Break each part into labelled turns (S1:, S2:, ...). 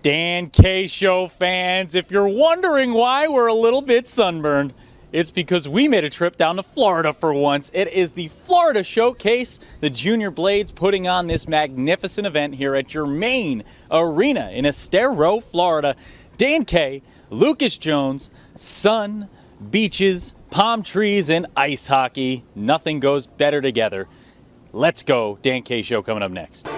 S1: Dan K Show fans, if you're wondering why we're a little bit sunburned, it's because we made a trip down to Florida for once. It is the Florida Showcase, the Junior Blades putting on this magnificent event here at Germain Arena in Estero, Florida. Dan K, Lucas Jones, sun, beaches, palm trees, and ice hockey. Nothing goes better together. Let's go. Dan K Show coming up next.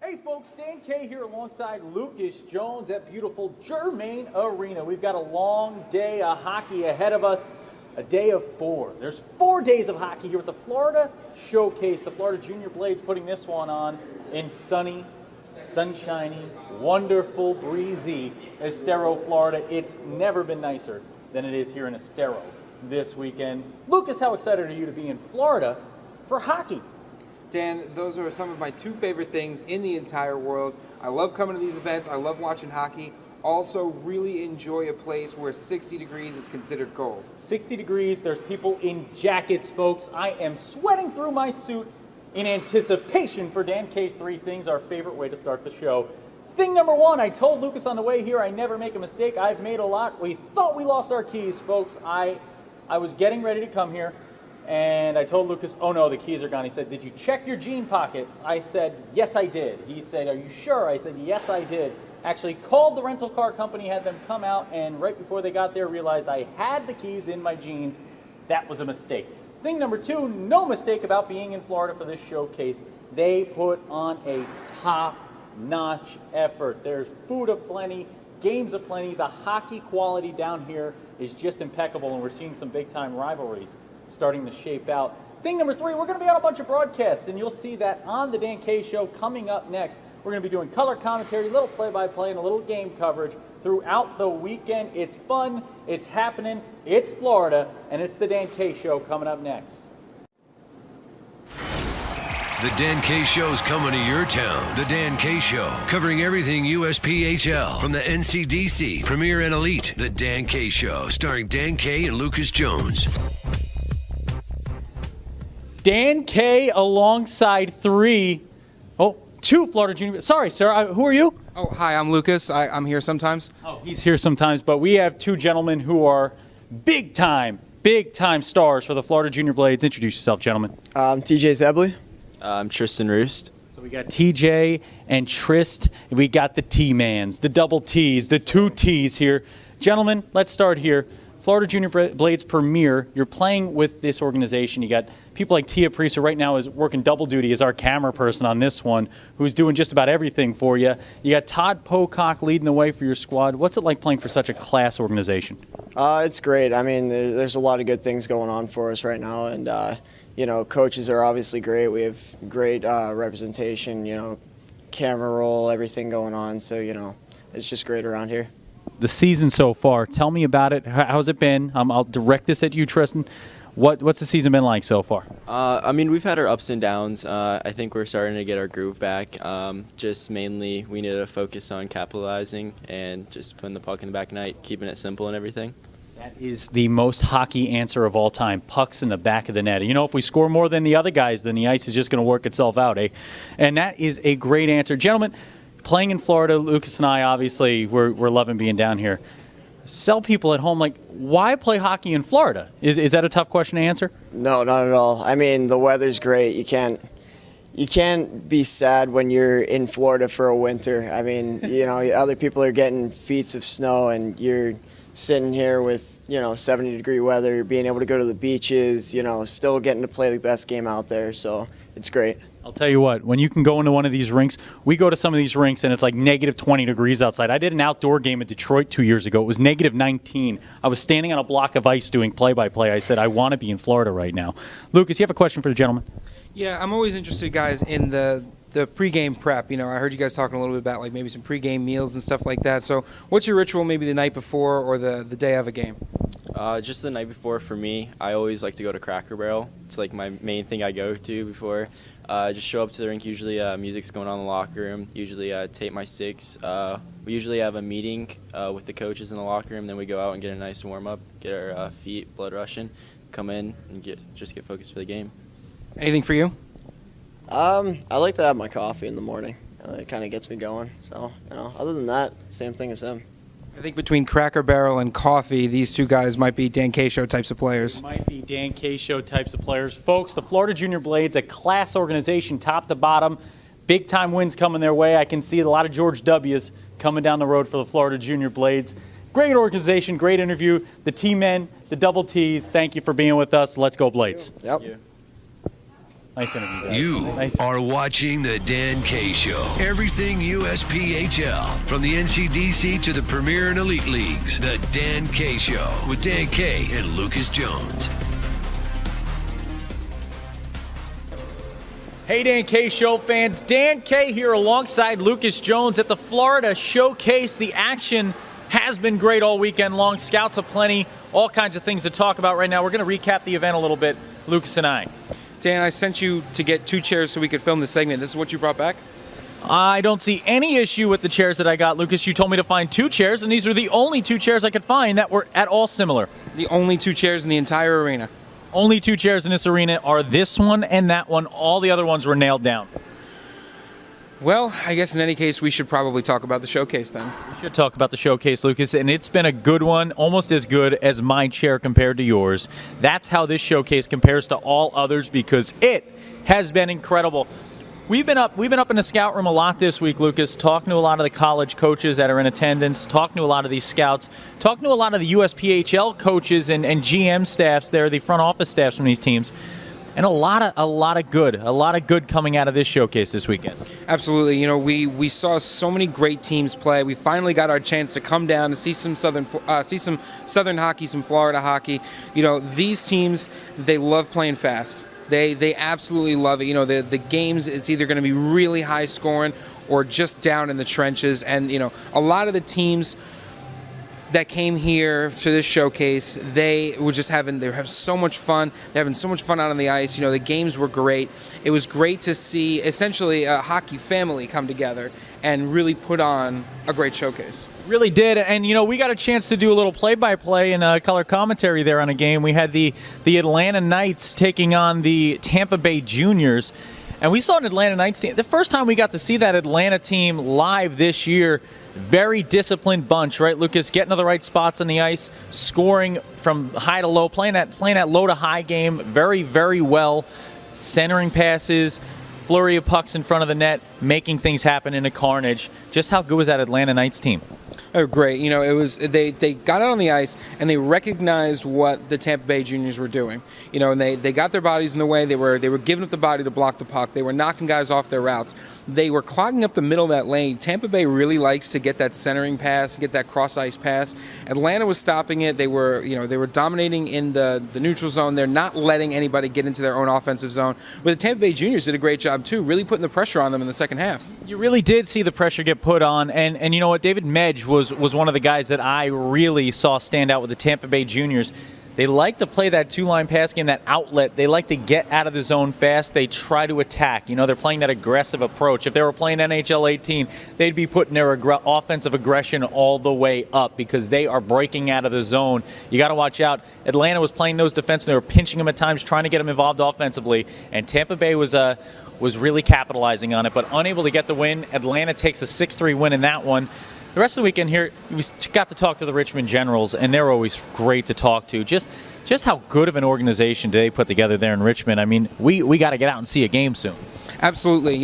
S1: Hey folks, Dan K here alongside Lucas Jones at beautiful Germain Arena. We've got a long day of hockey ahead of us, a day of four. There's 4 days of hockey here at the Florida Showcase. The Florida Junior Blades putting this one on in sunny, sunshiny, wonderful, breezy Estero, Florida. It's never been nicer than it is here in Estero this weekend. Lucas, how excited are you to be in Florida for hockey?
S2: Dan, those are some of my two favorite things in the entire world. I love coming to these events. I love watching hockey. Also, really enjoy a place where 60 degrees is considered cold.
S1: 60 degrees, there's people in jackets, folks. I am sweating through my suit in anticipation for Dan K's Three Things, our favorite way to start the show. Thing number one, I told Lucas on the way here, I never make a mistake. I've made a lot. We thought we lost our keys, folks. I was getting ready to come here. And I told Lucas, oh no, the keys are gone. He said, did you check your jean pockets? I said, yes, I did. He said, are you sure? I said, yes, I did. Actually called the rental car company, had them come out, and right before they got there, realized I had the keys in my jeans. That was a mistake. Thing number two, no mistake about being in Florida for this showcase. They put on a top-notch effort. There's food aplenty, games aplenty. The hockey quality down here is just impeccable, and we're seeing some big-time rivalries starting to shape out. Thing number three, we're going to be on a bunch of broadcasts, and you'll see that on the Dan K Show coming up next. We're going to be doing color commentary, a little play-by-play, and a little game coverage throughout the weekend. It's fun, it's happening, it's Florida, and it's the Dan K Show coming up next.
S3: The Dan K Show's coming to your town. The Dan K Show, covering everything USPHL from the NCDC, Premier and Elite. The Dan K Show, starring Dan K and Lucas Jones.
S1: Dan K alongside two Florida Junior. Sorry, sir. Who are you?
S2: Oh, hi, I'm Lucas. I'm here sometimes.
S1: Oh, he's here sometimes, but we have two gentlemen who are big time stars for the Florida Junior Blades. Introduce yourself, gentlemen.
S4: I'm TJ Zebley.
S5: I'm Tristan Roost.
S1: So we got TJ and Trist. And we got the T-Mans, the double T's, the two T's here. Gentlemen, let's start here. Florida Junior Blades Premier, you're playing with this organization. You got people like Tia Priest, who right now is working double duty as our camera person on this one, who's doing just about everything for you. You got Todd Pocock leading the way for your squad. What's it like playing for such a class organization?
S4: It's great. I mean, there's a lot of good things going on for us right now, and coaches are obviously great. We have great representation, camera roll, everything going on. So, it's just great around here.
S1: The season so far, tell me about it. How's it been? I'll direct this at you, Tristan. What's the season been like so far?
S5: We've had our ups and downs. I think we're starting to get our groove back. Just mainly we need to focus on capitalizing and just putting the puck in the back of net, keeping it simple and everything.
S1: That is the most hockey answer of all time. Pucks in the back of the net. If we score more than the other guys, then the ice is just going to work itself out, eh? And that is a great answer. Gentlemen, playing in Florida, Lucas and I, obviously, we're loving being down here. Sell people at home, why play hockey in Florida? Is that a tough question to answer?
S4: No, not at all. I mean, the weather's great. You can't be sad when you're in Florida for a winter. I mean, other people are getting feet of snow, and you're sitting here with, 70-degree weather, being able to go to the beaches, still getting to play the best game out there. So it's great.
S1: I'll tell you what, when you can go into one of these rinks, we go to some of these rinks and it's like negative 20 degrees outside. I did an outdoor game in Detroit 2 years ago. It was negative 19. I was standing on a block of ice doing play-by-play. I said, I want to be in Florida right now. Lucas, you have a question for the gentleman?
S2: Yeah, I'm always interested, guys, in the the pregame prep. I heard you guys talking a little bit about like maybe some pregame meals and stuff like that. So what's your ritual maybe the night before or the day of a game?
S5: Just the night before for me, I always like to go to Cracker Barrel. It's like my main thing I go to before. Just show up to the rink. Usually music's going on in the locker room. Usually tape my sticks. We usually have a meeting with the coaches in the locker room. Then we go out and get a nice warm-up, get our feet blood rushing, come in and just get focused for the game.
S2: Anything for you?
S4: I like to have my coffee in the morning. It kind of gets me going. So, other than that, same thing as him.
S2: I think between Cracker Barrel and coffee, these two guys might be Dan K Show types of players.
S1: Might be Dan K Show types of players. Folks, the Florida Junior Blades, a class organization top to bottom. Big time wins coming their way. I can see a lot of George W's coming down the road for the Florida Junior Blades. Great organization, great interview. The T-men, the double T's, thank you for being with us. Let's go Blades.
S4: Yep.
S1: Nice interview, guys.
S3: You
S1: Nice.
S3: are watching the Dan K Show. Everything USPHL, from the NCDC to the Premier and Elite Leagues. The Dan K Show with Dan K and Lucas Jones.
S1: Hey, Dan K Show fans. Dan K here alongside Lucas Jones at the Florida Showcase. The action has been great all weekend long. Scouts aplenty, all kinds of things to talk about right now. We're going to recap the event a little bit, Lucas and I.
S2: Dan, I sent you to get 2 chairs so we could film the segment. This is what you brought back?
S1: I don't see any issue with the chairs that I got, Lucas. You told me to find 2 chairs, and these are the only 2 chairs I could find that were at all similar.
S2: The only 2 chairs in the entire arena.
S1: Only 2 chairs in this arena are this one and that one. All the other ones were nailed down.
S2: Well, I guess in any case, we should probably talk about the showcase then.
S1: We should talk about the showcase, Lucas, and it's been a good one, almost as good as my chair compared to yours. That's how this showcase compares to all others because it has been incredible. We've been up in the scout room a lot this week, Lucas, talking to a lot of the college coaches that are in attendance, talking to a lot of these scouts, talking to a lot of the USPHL coaches and GM staffs there, the front office staffs from these teams. And a lot of good coming out of this showcase this weekend.
S2: Absolutely. We saw so many great teams play. We finally got our chance to come down and see some southern hockey, some Florida hockey. These teams, they love playing fast. They absolutely love it. The games, it's either going to be really high scoring or just down in the trenches. And a lot of the teams that came here to this showcase, they were having so much fun. They're having so much fun out on the ice. The games were great. It was great to see essentially a hockey family come together and really put on a great showcase.
S1: Really did, and we got a chance to do a little play-by-play and color commentary there on a game. We had the Atlanta Knights taking on the Tampa Bay Juniors, and we saw an Atlanta Knights team. The first time we got to see that Atlanta team live this year. Very disciplined bunch, right, Lucas? Getting to the right spots on the ice, scoring from high to low, playing that low to high game very, very well, centering passes, flurry of pucks in front of the net, making things happen in a carnage. Just how good was that Atlanta Knights team?
S2: Oh, great. It was they got out on the ice and they recognized what the Tampa Bay Juniors were doing. And they got their bodies in the way. They were giving up the body to block the puck. They were knocking guys off their routes. They were clogging up the middle of that lane. Tampa Bay really likes to get that centering pass, get that cross ice pass. Atlanta was stopping it. They were dominating in the neutral zone. They're not letting anybody get into their own offensive zone. But the Tampa Bay Juniors did a great job too, really putting the pressure on them in the second half.
S1: You really did see the pressure get put on, and you know what? David Medj was one of the guys that I really saw stand out with the Tampa Bay Juniors. They like to play that 2-line pass game, that outlet. They like to get out of the zone fast. They try to attack. They're playing that aggressive approach. If they were playing NHL 18, they'd be putting their offensive aggression all the way up because they are breaking out of the zone. You got to watch out. Atlanta was playing those defense. They were pinching them at times, trying to get them involved offensively, and Tampa Bay was really capitalizing on it, but unable to get the win. Atlanta takes a 6-3 win in that one. The rest of the weekend here, we got to talk to the Richmond Generals, and they're always great to talk to. Just how good of an organization do they put together there in Richmond? I mean, we got to get out and see a game soon.
S2: Absolutely.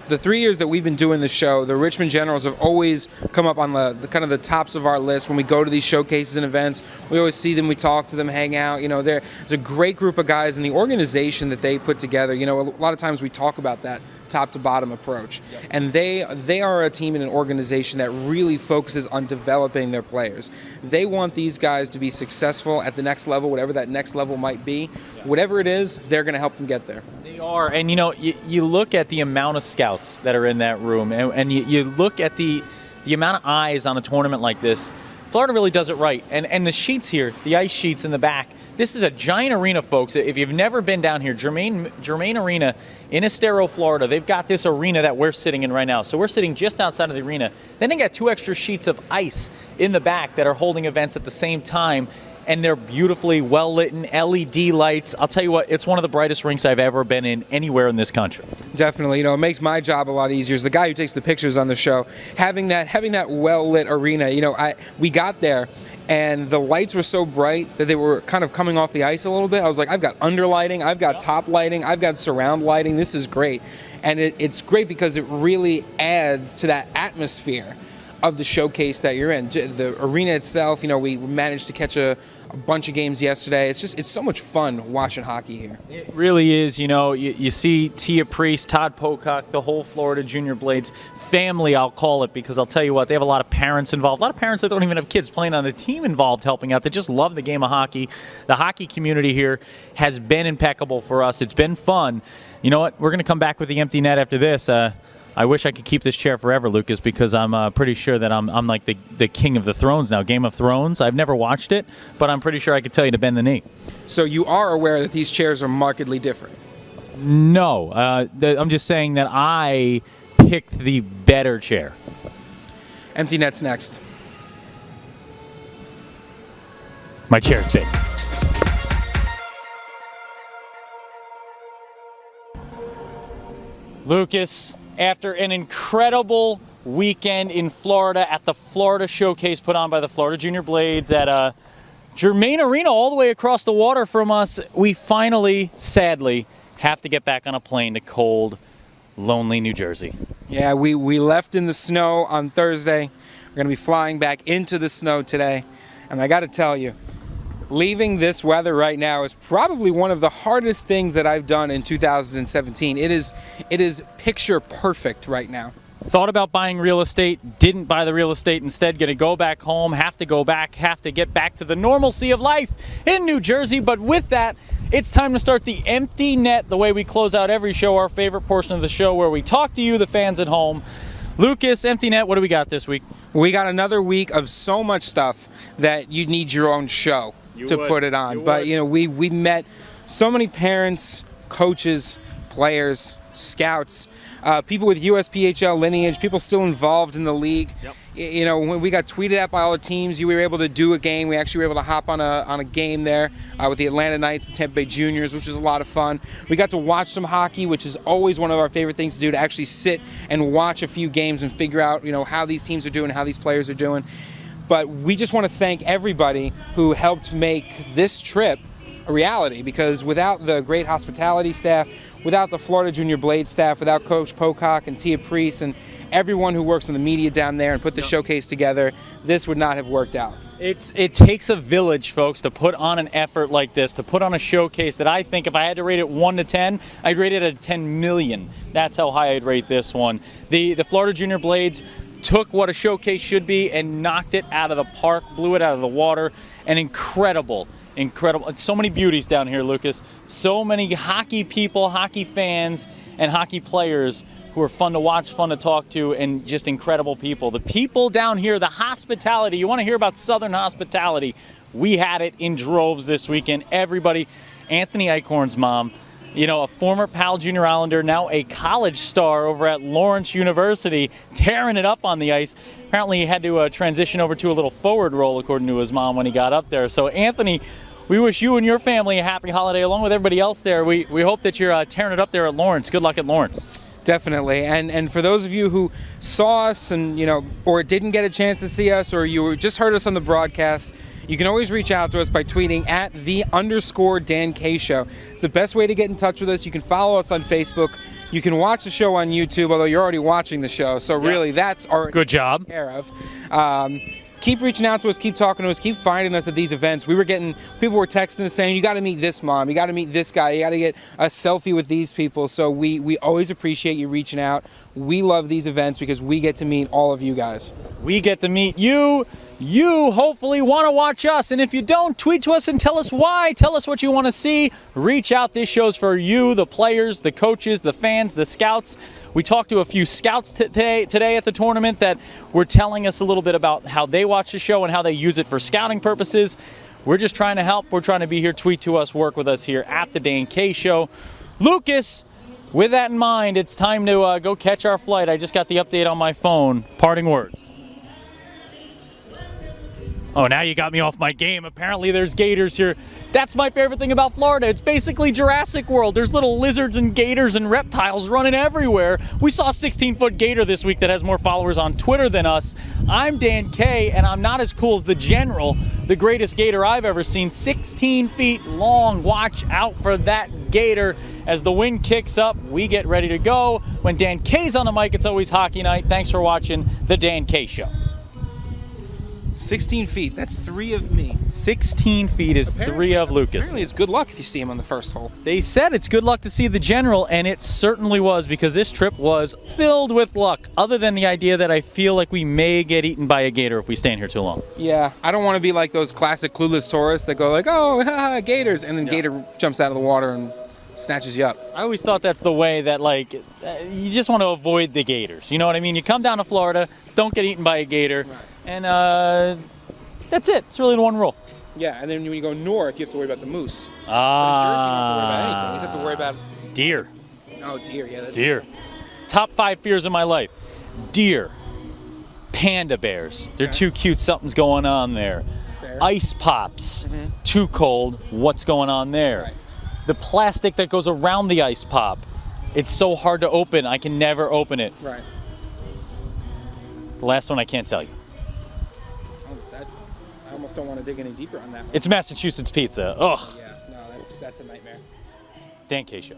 S2: the 3 years that we've been doing the show, the Richmond Generals have always come up on the kind of the tops of our list when we go to these showcases and events. We always see them, we talk to them, hang out. There's a great group of guys, and the organization that they put together. A lot of times we talk about that top to bottom approach, and they are a team and an organization that really focuses on developing their players. They want these guys to be successful at the next level, whatever that next level might be. Whatever it is, they're going to help them get there.
S1: They are, and you look at the amount of scouts that are in that room, and you look at the amount of eyes on a tournament like this. Florida really does it right, and the sheets here, the ice sheets in the back. This is a giant arena, folks. If you've never been down here, Germain Arena in Estero, Florida, they've got this arena that we're sitting in right now. So we're sitting just outside of the arena. Then they got 2 extra sheets of ice in the back that are holding events at the same time, and they're beautifully well-lit LED lights. I'll tell you what, it's one of the brightest rinks I've ever been in anywhere in this country.
S2: Definitely, it makes my job a lot easier. As the guy who takes the pictures on the show, having that well-lit arena, we got there, and the lights were so bright that they were kind of coming off the ice a little bit. I was like, I've got underlighting, I've got top lighting, I've got surround lighting. This is great. And it's great because it really adds to that atmosphere of the showcase that you're in. The arena itself, we managed to catch a bunch of games yesterday. It's so much fun watching hockey here.
S1: It really is. You see Tia Priest, Todd Pocock, the whole Florida Junior Blades family, I'll call it, because I'll tell you what, they have a lot of parents involved, a lot of parents that don't even have kids playing on the team involved helping out. They just love the game of hockey. The hockey community here has been impeccable for us. It's been fun. You know what? We're going to come back with the empty net after this. I wish I could keep this chair forever, Lucas, because I'm pretty sure that I'm like the king of the thrones now. Game of Thrones. I've never watched it, but I'm pretty sure I could tell you to bend the knee.
S2: So you are aware that these chairs are markedly different?
S1: No. I'm just saying that I picked the better chair.
S2: Empty net's next.
S1: My chair's big. Lucas, after an incredible weekend in Florida at the Florida Showcase put on by the Florida Junior Blades at Germain Arena all the way across the water from us, we finally, sadly, have to get back on a plane to cold, lonely New Jersey.
S2: Yeah, we left in the snow on Thursday. We're going to be flying back into the snow today. And I got to tell you, leaving this weather right now is probably one of the hardest things that I've done in 2017. It is picture perfect right now.
S1: Thought about buying real estate, didn't buy the real estate, instead going to go back home, have to get back to the normalcy of life in New Jersey. But with that, it's time to start the empty net, the way we close out every show, our favorite portion of the show where we talk to you, the fans at home. Lucas, empty net, what do we got this week?
S2: We got another week of so much stuff that you need your own show to put it on. But we met so many parents, coaches, players, scouts, people with USPHL lineage, people still involved in the league.
S1: Yep.
S2: When we got tweeted at by all the teams, you were able to do a game. We actually were able to hop on a game there with the Atlanta Knights, the Tampa Bay Juniors, which was a lot of fun. We got to watch some hockey, which is always one of our favorite things to do, to actually sit and watch a few games and figure out, how these teams are doing, how these players are doing. But we just want to thank everybody who helped make this trip a reality, because without the great hospitality staff, without the Florida Junior Blades staff, without Coach Pocock and Tia Priest and everyone who works in the media down there and put the showcase together, this would not have worked out.
S1: It takes a village, folks, to put on an effort like this, to put on a showcase that I think if I had to rate it 1 to 10, I'd rate it at 10 million. That's how high I'd rate this one. The Florida Junior Blades took what a showcase should be and knocked it out of the park, blew it out of the water, and incredible. So many beauties down here, Lucas. So many hockey people, hockey fans, and hockey players who are fun to watch, fun to talk to, and just incredible people. The people down here, the hospitality, you want to hear about Southern hospitality, we had it in droves this weekend. Everybody, Anthony Eichhorn's mom, a former Pal Junior Islander, now a college star over at Lawrence University, tearing it up on the ice. Apparently he had to transition over to a little forward role, according to his mom, when he got up there. So, Anthony, we wish you and your family a happy holiday, along with everybody else there. We hope that you're tearing it up there at Lawrence. Good luck at Lawrence.
S2: Definitely. And for those of you who saw us and, or didn't get a chance to see us, or you just heard us on the broadcast, you can always reach out to us by tweeting at @the_Dan K Show. It's the best way to get in touch with us. You can follow us on Facebook. You can watch the show on YouTube, although you're already watching the show. So really, that's our
S1: Good job.
S2: care of. Keep reaching out to us, keep talking to us, keep finding us at these events. People were texting us saying, you got to meet this mom, you got to meet this guy, you got to get a selfie with these people. So we always appreciate you reaching out. We love these events because we get to meet all of you guys.
S1: We get to meet you. You hopefully want to watch us, and if you don't, tweet to us and tell us why. Tell us what you want to see. Reach out. This show's for you, the players, the coaches, the fans, the scouts. We talked to a few scouts today at the tournament that were telling us a little bit about how they watch the show and how they use it for scouting purposes. We're just trying to help. We're trying to be here. Tweet to us, work with us here at the Dan K Show. Lucas, with that in mind, it's time to go catch our flight. I just got the update on my phone. Parting words. Oh, now you got me off my game. Apparently there's gators here. That's my favorite thing about Florida. It's basically Jurassic World. There's little lizards and gators and reptiles running everywhere. We saw a 16-foot gator this week that has more followers on Twitter than us. I'm Dan K, and I'm not as cool as the General, the greatest gator I've ever seen. 16 feet long. Watch out for that gator. As the wind kicks up, we get ready to go. When Dan K's on the mic, it's always hockey night. Thanks for watching The Dan K Show.
S2: 16 feet, that's 3 of me.
S1: 16 feet is 3 of Lucas.
S2: Apparently it's good luck if you see him on the first hole.
S1: They said it's good luck to see the General, and it certainly was, because this trip was filled with luck, other than the idea that I feel like we may get eaten by a gator if we stand here too long.
S2: Yeah, I don't want to be like those classic clueless tourists that go like, oh, haha, gators, and then gator jumps out of the water and snatches you up.
S1: I always thought that's the way that, like, you just want to avoid the gators. You know what I mean? You come down to Florida, don't get eaten by a gator, and that's it. It's really the one rule.
S2: Yeah, and then when you go north, you have to worry about the moose. But in Jersey, you don't have to worry about anything. You just have to worry about
S1: Deer.
S2: Oh, deer, yeah. That's
S1: Deer. Top 5 fears of my life. Deer. Panda bears. They're too cute. Something's going on there.
S2: Fair.
S1: Ice pops. Too cold. What's going on there?
S2: Right.
S1: The plastic that goes around the ice pop. It's so hard to open. I can never open it.
S2: Right.
S1: The last one I can't tell you.
S2: I almost don't want to dig any deeper on that one.
S1: It's Massachusetts pizza. Ugh.
S2: Yeah, no, that's a nightmare.
S1: Dan K Show.